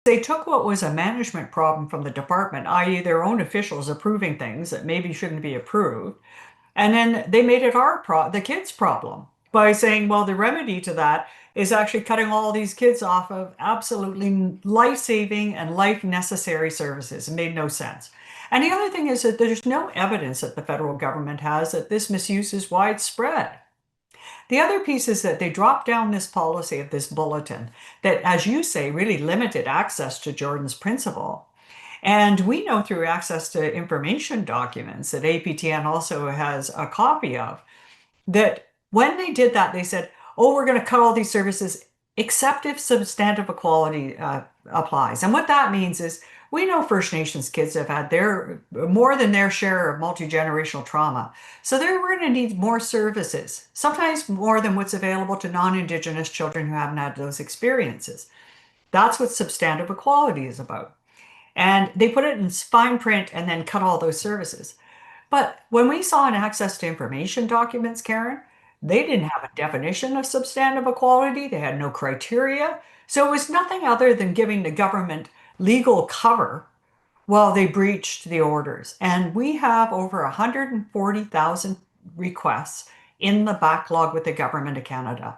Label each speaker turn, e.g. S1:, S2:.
S1: They took what was a management problem from the department, i.e. their own officials approving things that maybe shouldn't be approved, and then they made it the kids' problem by saying, well, the remedy to that is actually cutting all these kids off of absolutely life-saving and life-necessary services. It made no sense. And the other thing is that there's no evidence that the federal government has that this misuse is widespread. The other piece is that they dropped down this policy of this bulletin that, as you say, really limited access to Jordan's principle. And we know through access to information documents that APTN also has a copy of, that when they did that, they said, oh, we're going to cut all these services except if substantive equality applies. And what that means is we know First Nations kids have had their more than their share of multi-generational trauma. So they're going to need more services, sometimes more than what's available to non-Indigenous children who haven't had those experiences. That's what substantive equality is about. And they put it in fine print and then cut all those services. But when we saw in access to information documents, Karen, they didn't have a definition of substantive equality. They had no criteria. So it was nothing other than giving the government legal cover while they breached the orders. And we have over 140,000 requests in the backlog with the government of Canada.